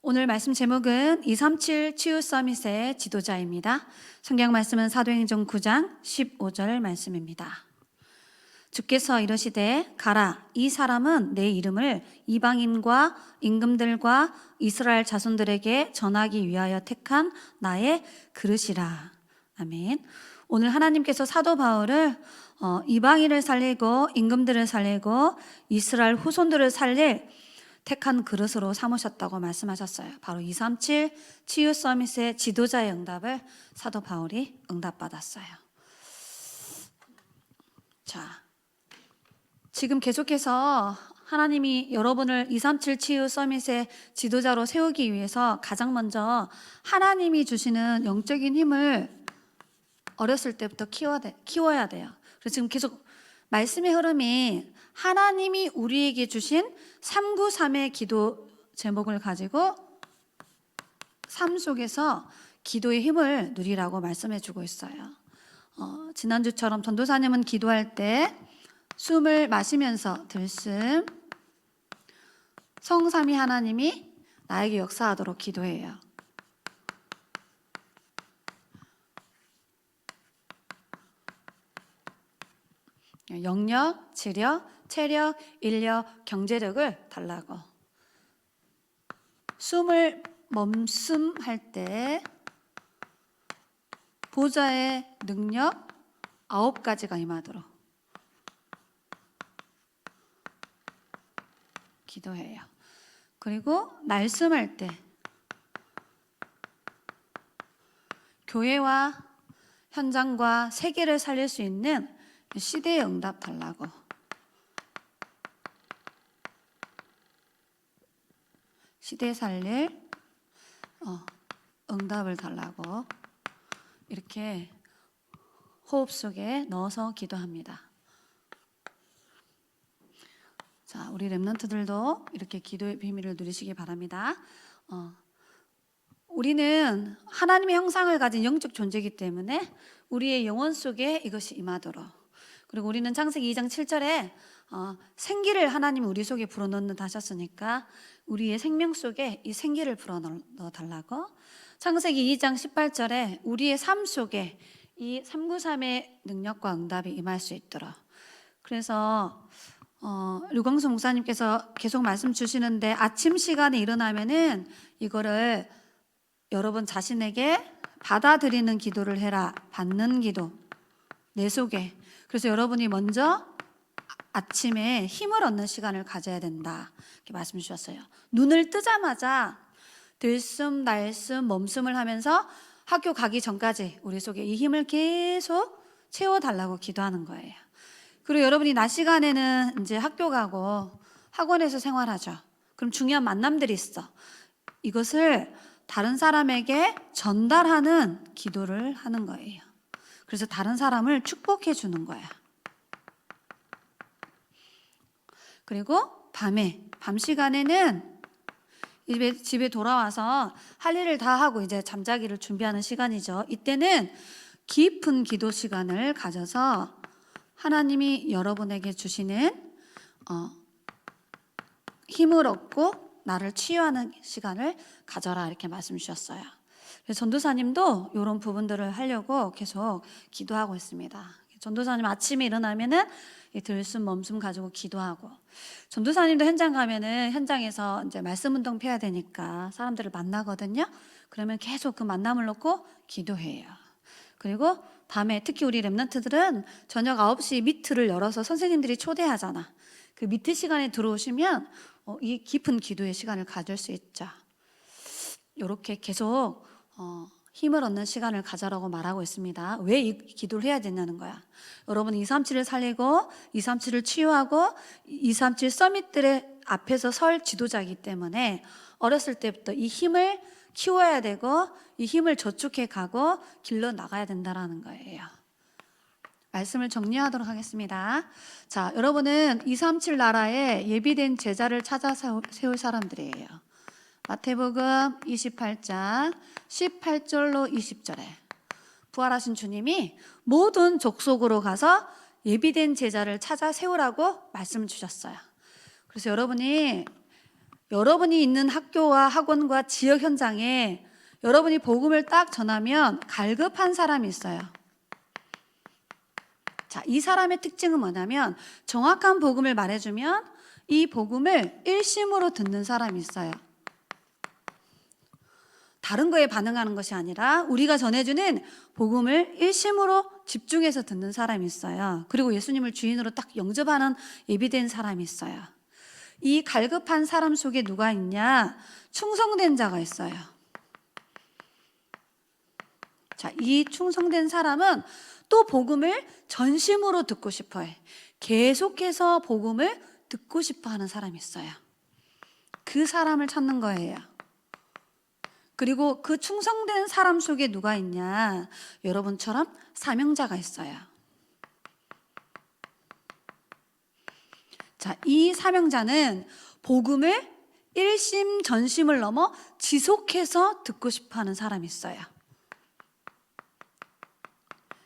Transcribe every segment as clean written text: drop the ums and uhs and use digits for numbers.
오늘 말씀 제목은 237 치유 서밋의 지도자입니다. 성경 말씀은 사도행전 9장 15절 말씀입니다. 주께서 이르시되 가라, 이 사람은 내 이름을 이방인과 임금들과 이스라엘 자손들에게 전하기 위하여 택한 나의 그릇이라. 아멘. 오늘 하나님께서 사도 바울을 이방인을 살리고 임금들을 살리고 이스라엘 후손들을 살릴 택한 그릇으로 삼으셨다고 말씀하셨어요. 바로 237 치유 서밋의 지도자의 응답을 사도 바울이 응답받았어요. 자, 지금 계속해서 하나님이 여러분을 237 치유 서밋의 지도자로 세우기 위해서 가장 먼저 하나님이 주시는 영적인 힘을 어렸을 때부터 키워야 돼요. 그래서 지금 계속 말씀의 흐름이 하나님이 우리에게 주신 393의 기도 제목을 가지고 삶 속에서 기도의 힘을 누리라고 말씀해 주고 있어요. 지난주처럼 전도사님은 기도할 때 숨을 마시면서 들숨, 성삼위 하나님이 나에게 역사하도록 기도해요. 영력, 지력, 체력, 인력, 경제력을 달라고. 숨을 멈춤할 때 보좌의 능력 9가지가 임하도록 기도해요. 그리고 말씀할 때 교회와 현장과 세계를 살릴 수 있는 시대의 응답 달라고. 시대 살릴 응답을 달라고 이렇게 호흡 속에 넣어서 기도합니다. 자, 우리 렘넌트들도 이렇게 기도의 비밀을 누리시기 바랍니다. 우리는 하나님의 형상을 가진 영적 존재이기 때문에 우리의 영혼 속에 이것이 임하도록. 그리고 우리는 창세기 2장 7절에 생기를 하나님이 우리 속에 불어넣는다 하셨으니까 우리의 생명 속에 이 생기를 불어넣어 달라고. 창세기 2장 18절에 우리의 삶 속에 이 393의 능력과 응답이 임할 수 있도록. 그래서 류광수 목사님께서 계속 말씀 주시는데 아침 시간에 일어나면은 이거를 여러분 자신에게 받아들이는 기도를 해라. 받는 기도 내 속에. 그래서 여러분이 먼저 아침에 힘을 얻는 시간을 가져야 된다 이렇게 말씀 주셨어요. 눈을 뜨자마자 들숨, 날숨, 몸숨을 하면서 학교 가기 전까지 우리 속에 이 힘을 계속 채워달라고 기도하는 거예요. 그리고 여러분이 낮 시간에는 이제 학교 가고 학원에서 생활하죠. 그럼 중요한 만남들이 있어. 이것을 다른 사람에게 전달하는 기도를 하는 거예요. 그래서 다른 사람을 축복해 주는 거야. 그리고 밤 시간에는 집에 돌아와서 할 일을 다 하고 이제 잠자기를 준비하는 시간이죠. 이때는 깊은 기도 시간을 가져서 하나님이 여러분에게 주시는 힘을 얻고 나를 치유하는 시간을 가져라 이렇게 말씀 주셨어요. 그래서 전도사님도 이런 부분들을 하려고 계속 기도하고 있습니다. 전도사님 아침에 일어나면은 들숨 멈숨 가지고 기도하고, 전도사님도 현장 가면은 현장에서 이제 말씀 운동 펴야 되니까 사람들을 만나거든요. 그러면 계속 그 만남을 놓고 기도해요. 그리고 밤에 특히 우리 렘넌트들은 저녁 9시 미트를 열어서 선생님들이 초대하잖아. 그 미트 시간에 들어오시면 이 깊은 기도의 시간을 가질 수 있죠. 이렇게 계속 힘을 얻는 시간을 가져라고 말하고 있습니다. 왜 이 기도를 해야 되냐는 거야. 여러분 237을 살리고 237을 치유하고 237 서밋들의 앞에서 설 지도자이기 때문에 어렸을 때부터 이 힘을 키워야 되고 이 힘을 저축해 가고 길러 나가야 된다라는 거예요. 말씀을 정리하도록 하겠습니다. 자, 여러분은 237 나라에 예비된 제자를 찾아 세울 사람들이에요. 마태복음 28장 18절로 20절에 부활하신 주님이 모든 족속으로 가서 예비된 제자를 찾아 세우라고 말씀을 주셨어요. 그래서 여러분이 여러분이 있는 학교와 학원과 지역 현장에 여러분이 복음을 딱 전하면 갈급한 사람이 있어요. 자, 이 사람의 특징은 뭐냐면 정확한 복음을 말해주면 이 복음을 일심으로 듣는 사람이 있어요. 다른 거에 반응하는 것이 아니라 우리가 전해주는 복음을 일심으로 집중해서 듣는 사람이 있어요. 그리고 예수님을 주인으로 딱 영접하는 예비된 사람이 있어요. 이 갈급한 사람 속에 누가 있냐? 충성된 자가 있어요. 자, 이 충성된 사람은 또 복음을 전심으로 듣고 싶어 해. 계속해서 복음을 듣고 싶어 하는 사람이 있어요. 그 사람을 찾는 거예요. 그리고 그 충성된 사람 속에 누가 있냐? 여러분처럼 사명자가 있어요. 자, 이 사명자는 복음을 일심 전심을 넘어 지속해서 듣고 싶어 하는 사람이 있어요.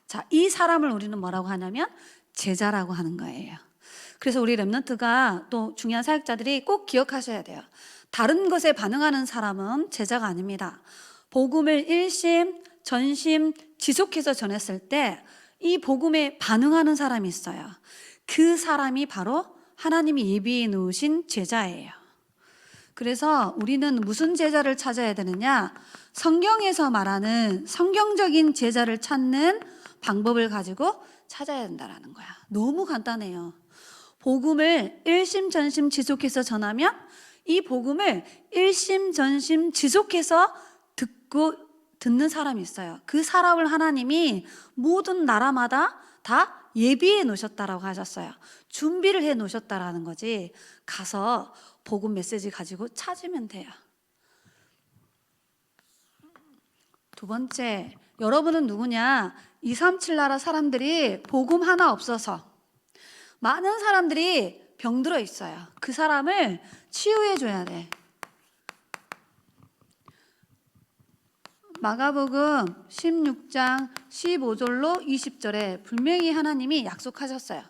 자, 이 사람을 우리는 뭐라고 하냐면 제자라고 하는 거예요. 그래서 우리 렘넌트가 또 중요한 사역자들이 꼭 기억하셔야 돼요. 다른 것에 반응하는 사람은 제자가 아닙니다. 복음을 일심, 전심, 지속해서 전했을 때 이 복음에 반응하는 사람이 있어요. 그 사람이 바로 하나님이 예비해 놓으신 제자예요. 그래서 우리는 무슨 제자를 찾아야 되느냐? 성경에서 말하는 성경적인 제자를 찾는 방법을 가지고 찾아야 된다는 거야. 너무 간단해요. 복음을 일심전심 지속해서 전하면 이 복음을 일심전심 지속해서 듣는 사람이 있어요. 그 사람을 하나님이 모든 나라마다 다 예비해 놓으셨다라고 하셨어요. 준비를 해 놓으셨다라는 거지. 가서 복음 메시지 가지고 찾으면 돼요. 두 번째, 여러분은 누구냐? 237 나라 사람들이 복음 하나 없어서 많은 사람들이 병들어 있어요. 그 사람을 치유해 줘야 돼. 마가복음 16장 15절로 20절에 분명히 하나님이 약속하셨어요.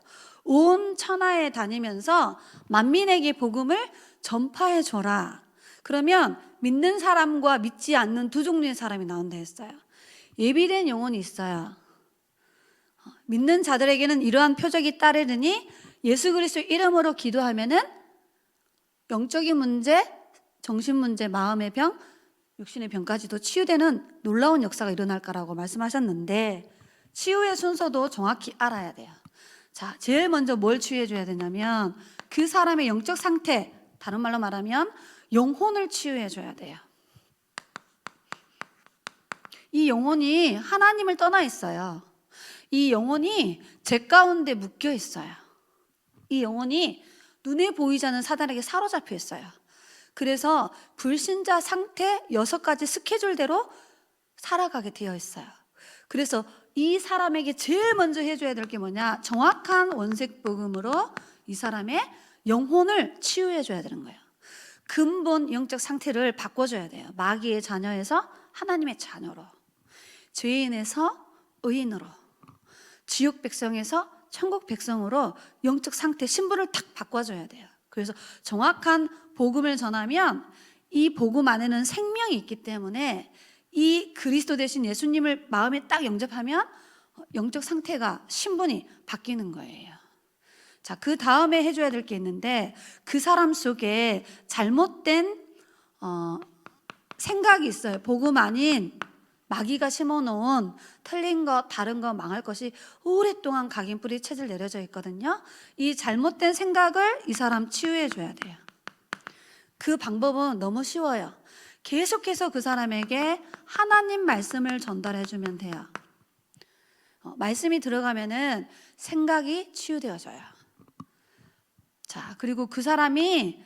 온 천하에 다니면서 만민에게 복음을 전파해 줘라. 그러면 믿는 사람과 믿지 않는 두 종류의 사람이 나온다 했어요. 예비된 영혼이 있어요. 믿는 자들에게는 이러한 표적이 따르느니 예수 그리스도 이름으로 기도하면은 영적인 문제, 정신 문제, 마음의 병, 육신의 병까지도 치유되는 놀라운 역사가 일어날 거라고 말씀하셨는데 치유의 순서도 정확히 알아야 돼요. 자, 제일 먼저 뭘 치유해 줘야 되냐면 그 사람의 영적 상태, 다른 말로 말하면 영혼을 치유해 줘야 돼요. 이 영혼이 하나님을 떠나 있어요. 이 영혼이 죄 가운데 묶여 있어요. 이 영혼이 눈에 보이지 않는 사단에게 사로잡혀 있어요. 그래서 불신자 상태 6가지 스케줄대로 살아가게 되어 있어요. 그래서 이 사람에게 제일 먼저 해줘야 될 게 뭐냐? 정확한 원색 복음으로 이 사람의 영혼을 치유해 줘야 되는 거예요. 근본 영적 상태를 바꿔줘야 돼요. 마귀의 자녀에서 하나님의 자녀로, 죄인에서 의인으로, 지옥 백성에서 천국 백성으로 영적 상태 신분을 탁 바꿔줘야 돼요. 그래서 정확한 복음을 전하면 이 복음 안에는 생명이 있기 때문에 이 그리스도 되신 예수님을 마음에 딱 영접하면 영적 상태가 신분이 바뀌는 거예요. 자, 그 다음에 해줘야 될 게 있는데 그 사람 속에 잘못된 생각이 있어요. 복음 아닌 마귀가 심어놓은 틀린 것, 다른 것, 망할 것이 오랫동안 각인뿌리 체질 내려져 있거든요. 이 잘못된 생각을 이 사람 치유해 줘야 돼요. 그 방법은 너무 쉬워요. 계속해서 그 사람에게 하나님 말씀을 전달해 주면 돼요. 말씀이 들어가면은 생각이 치유되어져요. 자, 그리고 그 사람이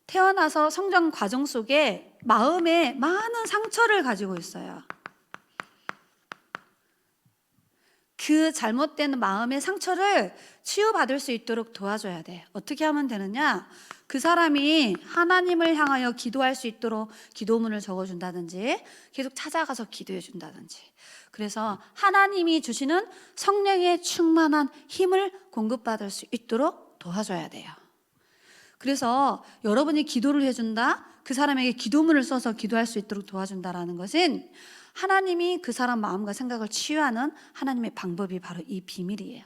태어나서 성장 과정 속에 마음에 많은 상처를 가지고 있어요. 그 잘못된 마음의 상처를 치유받을 수 있도록 도와줘야 돼. 어떻게 하면 되느냐? 그 사람이 하나님을 향하여 기도할 수 있도록 기도문을 적어준다든지 계속 찾아가서 기도해 준다든지, 그래서 하나님이 주시는 성령의 충만한 힘을 공급받을 수 있도록 도와줘야 돼요. 그래서 여러분이 기도를 해준다, 그 사람에게 기도문을 써서 기도할 수 있도록 도와준다라는 것은 하나님이 그 사람 마음과 생각을 치유하는 하나님의 방법이 바로 이 비밀이에요.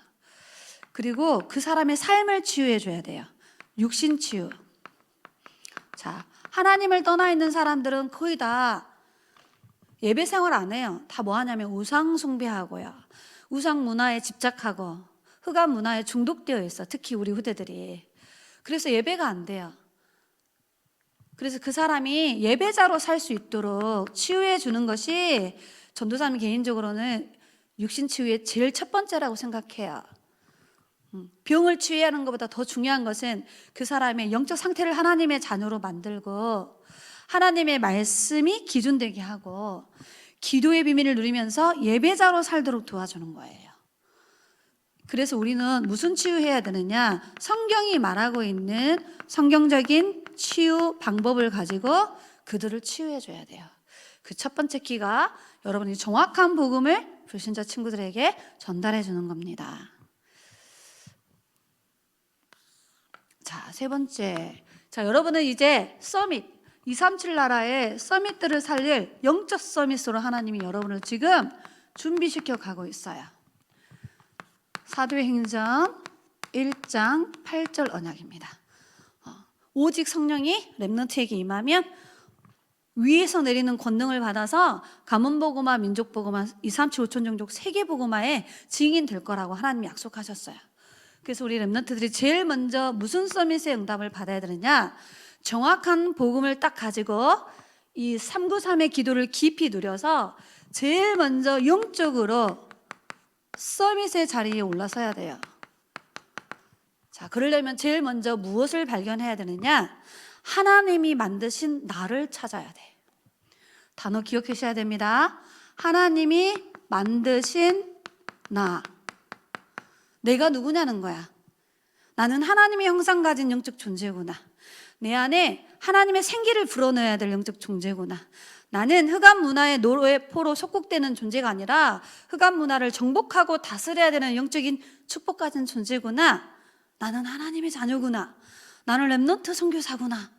그리고 그 사람의 삶을 치유해 줘야 돼요. 육신 치유. 자, 하나님을 떠나 있는 사람들은 거의 다 예배 생활 안 해요. 다 뭐 하냐면 우상 숭배하고요, 우상 문화에 집착하고 흑암 문화에 중독되어 있어. 특히 우리 후대들이. 그래서 예배가 안 돼요. 그래서 그 사람이 예배자로 살 수 있도록 치유해 주는 것이 전도사님 개인적으로는 육신 치유의 제일 첫 번째라고 생각해요. 병을 치유하는 것보다 더 중요한 것은 그 사람의 영적 상태를 하나님의 자녀로 만들고 하나님의 말씀이 기준되게 하고 기도의 비밀을 누리면서 예배자로 살도록 도와주는 거예요. 그래서 우리는 무슨 치유해야 되느냐? 성경이 말하고 있는 성경적인 치유 방법을 가지고 그들을 치유해 줘야 돼요. 그 첫 번째 키가 여러분이 정확한 복음을 불신자 친구들에게 전달해 주는 겁니다. 자, 세 번째. 자, 여러분은 이제 서밋, 237 나라의 서밋들을 살릴 영적 서밋으로 하나님이 여러분을 지금 준비시켜 가고 있어요. 사도행전 1장 8절 언약입니다. 오직 성령이 렘넌트에게 임하면 위에서 내리는 권능을 받아서 가문복음화, 민족복음화, 237 5천 종족 세계복음화의 증인 될 거라고 하나님이 약속하셨어요. 그래서 우리 렘넌트들이 제일 먼저 무슨 서밋의 응답을 받아야 되느냐? 정확한 복음을 딱 가지고 이 393의 기도를 깊이 누려서 제일 먼저 영적으로 서밋의 자리에 올라서야 돼요. 자, 그러려면 제일 먼저 무엇을 발견해야 되느냐? 하나님이 만드신 나를 찾아야 돼. 단어 기억하셔야 됩니다. 하나님이 만드신 나. 내가 누구냐는 거야. 나는 하나님의 형상 가진 영적 존재구나. 내 안에 하나님의 생기를 불어넣어야 될 영적 존재구나. 나는 흑암 문화의 노예포로 속국되는 존재가 아니라 흑암 문화를 정복하고 다스려야 되는 영적인 축복 가진 존재구나. 나는 하나님의 자녀구나. 나는 렘넌트 선교사구나.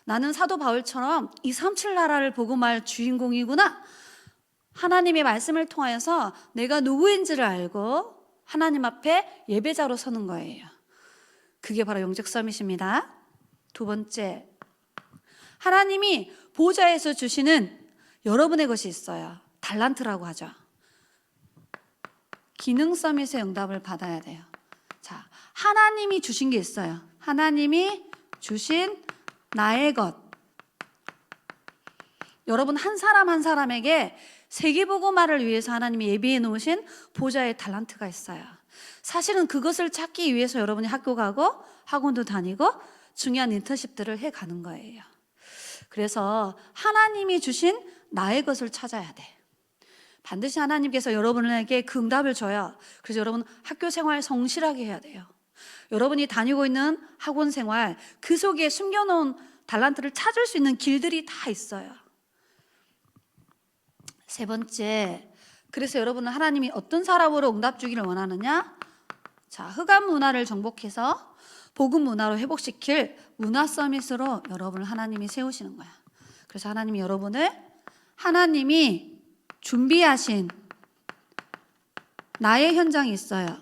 나는 사도 바울처럼 237 나라를 복음할 주인공이구나. 하나님의 말씀을 통하여서 내가 누구인지를 알고 하나님 앞에 예배자로 서는 거예요. 그게 바로 영적 서밋입니다. 두 번째, 하나님이 보좌에서 주시는 여러분의 것이 있어요. 달란트라고 하죠. 기능 서밋의 응답을 받아야 돼요. 자, 하나님이 주신 게 있어요. 하나님이 주신 나의 것. 여러분 한 사람 한 사람에게 세계복음화를 위해서 하나님이 예비해 놓으신 보좌의 달란트가 있어요. 사실은 그것을 찾기 위해서 여러분이 학교 가고 학원도 다니고 중요한 인턴십들을 해가는 거예요. 그래서 하나님이 주신 나의 것을 찾아야 돼. 반드시 하나님께서 여러분에게 그 응답을 줘요. 그래서 여러분 학교 생활 성실하게 해야 돼요. 여러분이 다니고 있는 학원 생활, 그 속에 숨겨놓은 달란트를 찾을 수 있는 길들이 다 있어요. 세 번째, 그래서 여러분은 하나님이 어떤 사람으로 응답 주기를 원하느냐? 자, 흑암 문화를 정복해서 복음 문화로 회복시킬 문화 서밋으로 여러분을 하나님이 세우시는 거야. 그래서 하나님이 여러분을 하나님이 준비하신 나의 현장이 있어요.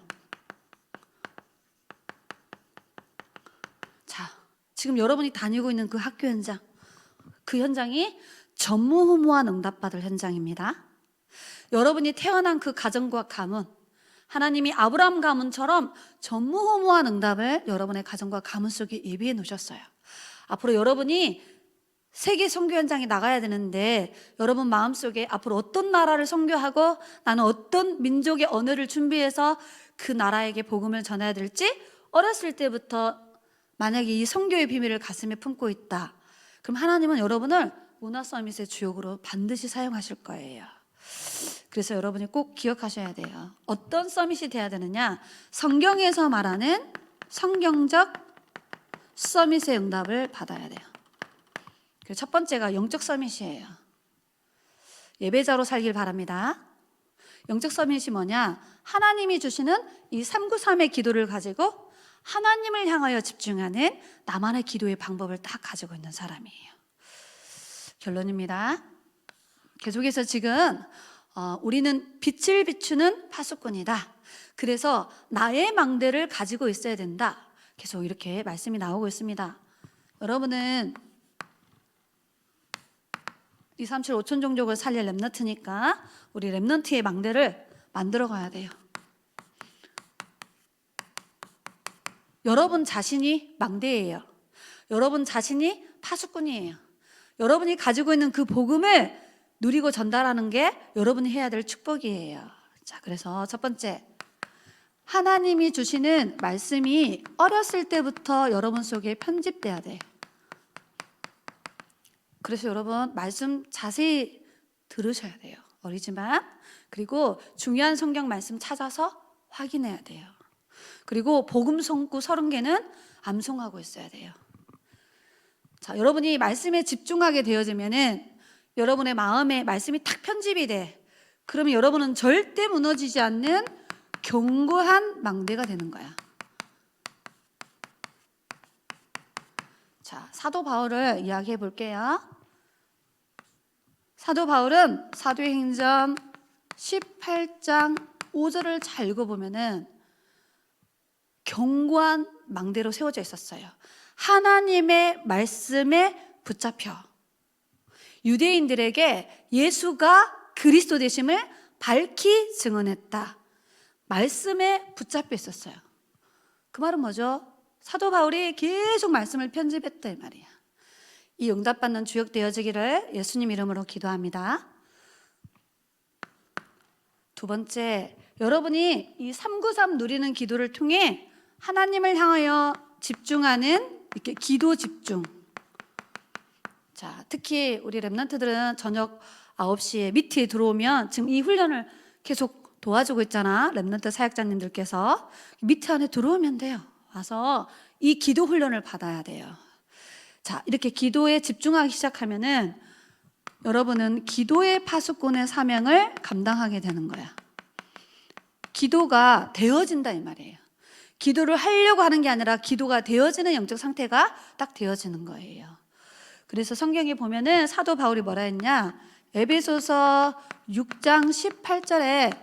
자, 지금 여러분이 다니고 있는 그 학교 현장, 그 현장이 전무후무한 응답받을 현장입니다. 여러분이 태어난 그 가정과 가문, 하나님이 아브라함 가문처럼 전무후무한 응답을 여러분의 가정과 가문 속에 예비해 놓으셨어요. 앞으로 여러분이 세계 선교 현장에 나가야 되는데 여러분 마음속에 앞으로 어떤 나라를 선교하고 나는 어떤 민족의 언어를 준비해서 그 나라에게 복음을 전해야 될지 어렸을 때부터 만약에 이 선교의 비밀을 가슴에 품고 있다. 그럼 하나님은 여러분을 문화 서밋의 주역으로 반드시 사용하실 거예요. 그래서 여러분이 꼭 기억하셔야 돼요. 어떤 서밋이 돼야 되느냐? 성경에서 말하는 성경적 서밋의 응답을 받아야 돼요. 첫 번째가 영적 서밋이에요. 예배자로 살길 바랍니다. 영적 서밋이 뭐냐? 하나님이 주시는 이 393의 기도를 가지고 하나님을 향하여 집중하는 나만의 기도의 방법을 딱 가지고 있는 사람이에요. 결론입니다. 계속해서 지금 우리는 빛을 비추는 파수꾼이다. 그래서 나의 망대를 가지고 있어야 된다. 계속 이렇게 말씀이 나오고 있습니다. 여러분은 237 5천 종족을 살릴 렘넌트니까 우리 렘넌트의 망대를 만들어 가야 돼요. 여러분 자신이 망대예요. 여러분 자신이 파수꾼이에요. 여러분이 가지고 있는 그 복음을 누리고 전달하는 게 여러분이 해야 될 축복이에요. 자, 그래서 첫 번째, 하나님이 주시는 말씀이 어렸을 때부터 여러분 속에 편집돼야 돼. 그래서 여러분 말씀 자세히 들으셔야 돼요. 어리지만. 그리고 중요한 성경 말씀 찾아서 확인해야 돼요. 그리고 복음 성구 30개는 암송하고 있어야 돼요. 자, 여러분이 말씀에 집중하게 되어지면은 여러분의 마음에 말씀이 탁 편집이 돼. 그러면 여러분은 절대 무너지지 않는 견고한 망대가 되는 거야. 자, 사도 바울을 이야기해 볼게요. 사도 바울은 사도행전 18장 5절을 잘 읽어보면은 견고한 망대로 세워져 있었어요. 하나님의 말씀에 붙잡혀 유대인들에게 예수가 그리스도 되심을 밝히 증언했다. 말씀에 붙잡혀 있었어요. 그 말은 뭐죠? 사도 바울이 계속 말씀을 편집했다 이 말이야. 이 응답받는 주역 되어지기를 예수님 이름으로 기도합니다. 두 번째, 여러분이 이 393 누리는 기도를 통해 하나님을 향하여 집중하는 이렇게 기도 집중. 자, 특히 우리 렘넌트들은 저녁 9시에 미트에 들어오면 지금 이 훈련을 계속 도와주고 있잖아. 렘넌트 사역자님들께서 미트 안에 들어오면 돼요. 와서 이 기도 훈련을 받아야 돼요. 자, 이렇게 기도에 집중하기 시작하면은 여러분은 기도의 파수꾼의 사명을 감당하게 되는 거야. 기도가 되어진다 이 말이에요. 기도를 하려고 하는 게 아니라 기도가 되어지는 영적 상태가 딱 되어지는 거예요. 그래서 성경에 보면은 사도 바울이 뭐라 했냐? 에베소서 6장 18절에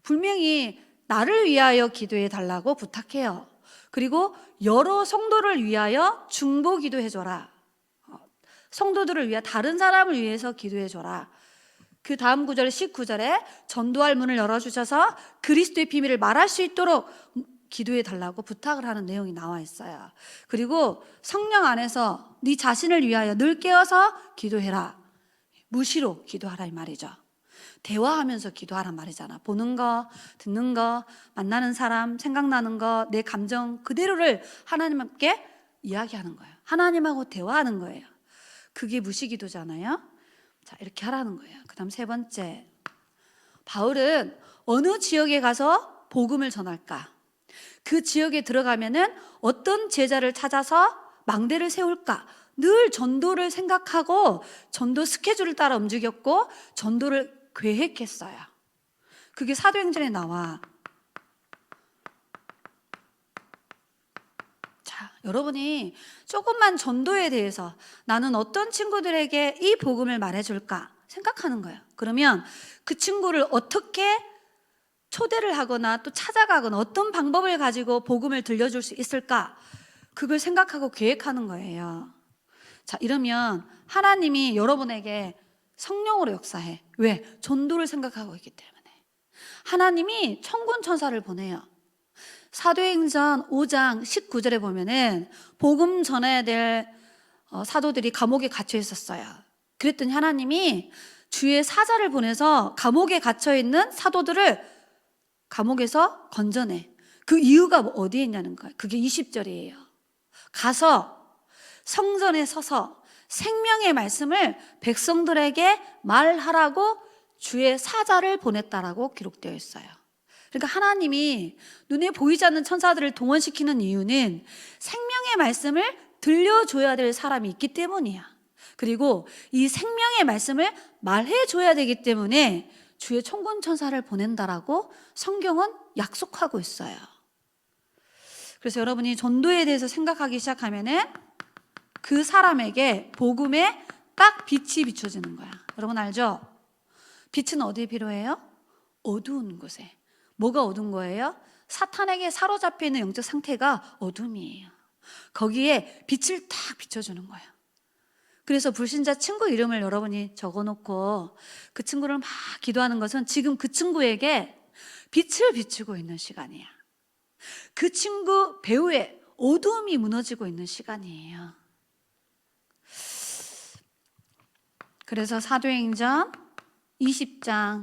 분명히 나를 위하여 기도해 달라고 부탁해요. 그리고 여러 성도를 위하여 중보 기도해 줘라. 성도들을 위해 다른 사람을 위해서 기도해 줘라. 그 다음 구절 19절에 전도할 문을 열어주셔서 그리스도의 비밀을 말할 수 있도록 기도해 달라고 부탁을 하는 내용이 나와 있어요. 그리고 성령 안에서 네 자신을 위하여 늘 깨어서 기도해라. 무시로 기도하라 이 말이죠. 대화하면서 기도하란 말이잖아. 보는 거, 듣는 거, 만나는 사람, 생각나는 거, 내 감정 그대로를 하나님께 이야기하는 거예요. 하나님하고 대화하는 거예요. 그게 무시기도잖아요. 자, 이렇게 하라는 거예요. 그 다음 세 번째, 바울은 어느 지역에 가서 복음을 전할까? 그 지역에 들어가면은 어떤 제자를 찾아서 망대를 세울까? 늘 전도를 생각하고 전도 스케줄을 따라 움직였고 전도를 계획했어요. 그게 사도행전에 나와. 자, 여러분이 조금만 전도에 대해서 나는 어떤 친구들에게 이 복음을 말해줄까 생각하는 거예요. 그러면 그 친구를 어떻게 초대를 하거나 또 찾아가거나 어떤 방법을 가지고 복음을 들려줄 수 있을까? 그걸 생각하고 계획하는 거예요. 자, 이러면 하나님이 여러분에게 성령으로 역사해. 왜? 전도를 생각하고 있기 때문에. 하나님이 천군 천사를 보내요. 사도행전 5장 19절에 보면은 복음 전해야 될 사도들이 감옥에 갇혀 있었어요. 그랬더니 하나님이 주의 사자를 보내서 감옥에 갇혀 있는 사도들을 감옥에서 건져내. 그 이유가 어디에 있냐는 거예요. 그게 20절이에요. 가서 성전에 서서 생명의 말씀을 백성들에게 말하라고 주의 사자를 보냈다라고 기록되어 있어요. 그러니까 하나님이 눈에 보이지 않는 천사들을 동원시키는 이유는 생명의 말씀을 들려줘야 될 사람이 있기 때문이야. 그리고 이 생명의 말씀을 말해줘야 되기 때문에 주의 천군 천사를 보낸다라고 성경은 약속하고 있어요. 그래서 여러분이 전도에 대해서 생각하기 시작하면은 그 사람에게 복음의 딱 빛이 비춰지는 거야. 여러분 알죠? 빛은 어디에 필요해요? 어두운 곳에. 뭐가 어두운 거예요? 사탄에게 사로잡혀 있는 영적 상태가 어둠이에요. 거기에 빛을 딱 비춰주는 거예요. 그래서 불신자 친구 이름을 여러분이 적어놓고 그 친구를 막 기도하는 것은 지금 그 친구에게 빛을 비추고 있는 시간이야. 그 친구 배후에 어두움이 무너지고 있는 시간이에요. 그래서 사도행전 20장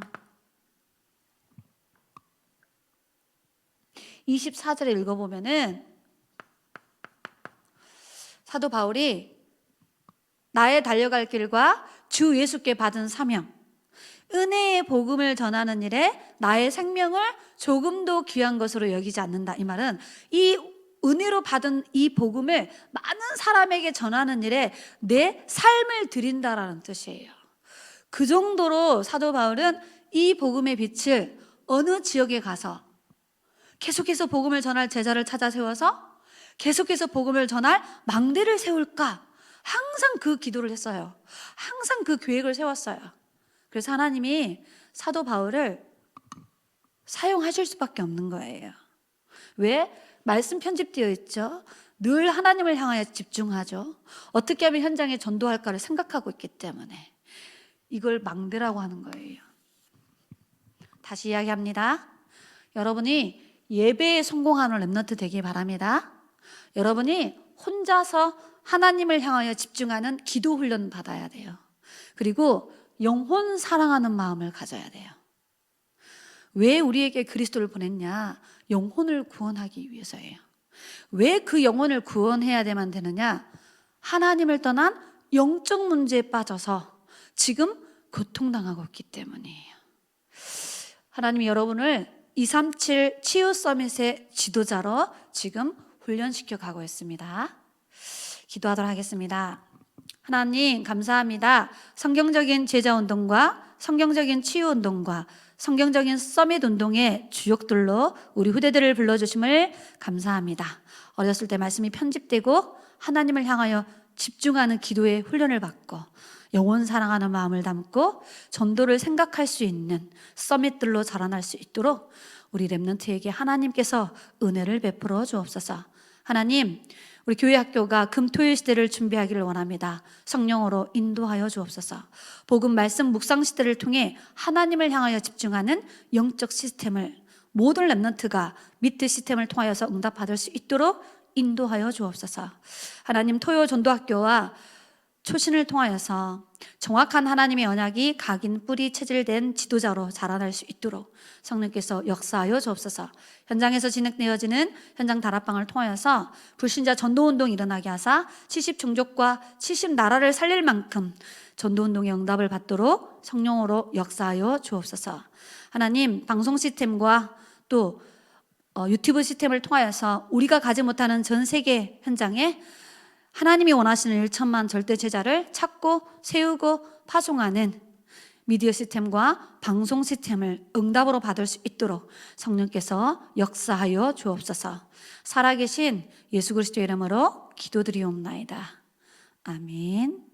24절에 읽어보면은 사도 바울이 나의 달려갈 길과 주 예수께 받은 사명, 은혜의 복음을 전하는 일에 나의 생명을 조금도 귀한 것으로 여기지 않는다. 이 말은 이 은혜로 받은 이 복음을 많은 사람에게 전하는 일에 내 삶을 드린다라는 뜻이에요. 그 정도로 사도 바울은 이 복음의 빛을 어느 지역에 가서 계속해서 복음을 전할 제자를 찾아 세워서 계속해서 복음을 전할 망대를 세울까 항상 그 기도를 했어요. 항상 그 계획을 세웠어요. 그래서 하나님이 사도 바울을 사용하실 수밖에 없는 거예요. 왜? 말씀 편집되어 있죠. 늘 하나님을 향하여 집중하죠. 어떻게 하면 현장에 전도할까를 생각하고 있기 때문에 이걸 망대라고 하는 거예요. 다시 이야기합니다. 여러분이 예배에 성공하는 렘넌트 되기 바랍니다. 여러분이 혼자서 하나님을 향하여 집중하는 기도 훈련 받아야 돼요. 그리고 영혼 사랑하는 마음을 가져야 돼요. 왜 우리에게 그리스도를 보냈냐? 영혼을 구원하기 위해서예요. 왜 그 영혼을 구원해야만 되느냐? 하나님을 떠난 영적 문제에 빠져서 지금 고통당하고 있기 때문이에요. 하나님이 여러분을 237 치유 서밋의 지도자로 지금 훈련시켜 가고 있습니다. 기도하도록 하겠습니다. 하나님 감사합니다. 성경적인 제자 운동과 성경적인 치유 운동과 성경적인 서밋 운동의 주역들로 우리 후대들을 불러주심을 감사합니다. 어렸을 때 말씀이 편집되고 하나님을 향하여 집중하는 기도의 훈련을 받고 영혼 사랑하는 마음을 담고 전도를 생각할 수 있는 서밋들로 자라날 수 있도록 우리 렘넌트에게 하나님께서 은혜를 베풀어 주옵소서. 하나님, 우리 교회 학교가 금토일 시대를 준비하기를 원합니다. 성령으로 인도하여 주옵소서. 복음 말씀 묵상 시대를 통해 하나님을 향하여 집중하는 영적 시스템을 모든 렘넌트가 미트 시스템을 통하여서 응답받을 수 있도록 인도하여 주옵소서. 하나님, 토요 전도학교와 초신을 통하여서 정확한 하나님의 언약이 각인 뿌리 체질된 지도자로 자라날 수 있도록 성령께서 역사하여 주옵소서. 현장에서 진행되어지는 현장 다락방을 통하여서 불신자 전도운동이 일어나게 하사 70종족과 70나라를 살릴 만큼 전도운동의 응답을 받도록 성령으로 역사하여 주옵소서. 하나님, 방송 시스템과 또 유튜브 시스템을 통하여서 우리가 가지 못하는 전 세계 현장에 하나님이 원하시는 1천만 절대 제자를 찾고 세우고 파송하는 미디어 시스템과 방송 시스템을 응답으로 받을 수 있도록 성령께서 역사하여 주옵소서. 살아계신 예수 그리스도의 이름으로 기도드리옵나이다. 아멘.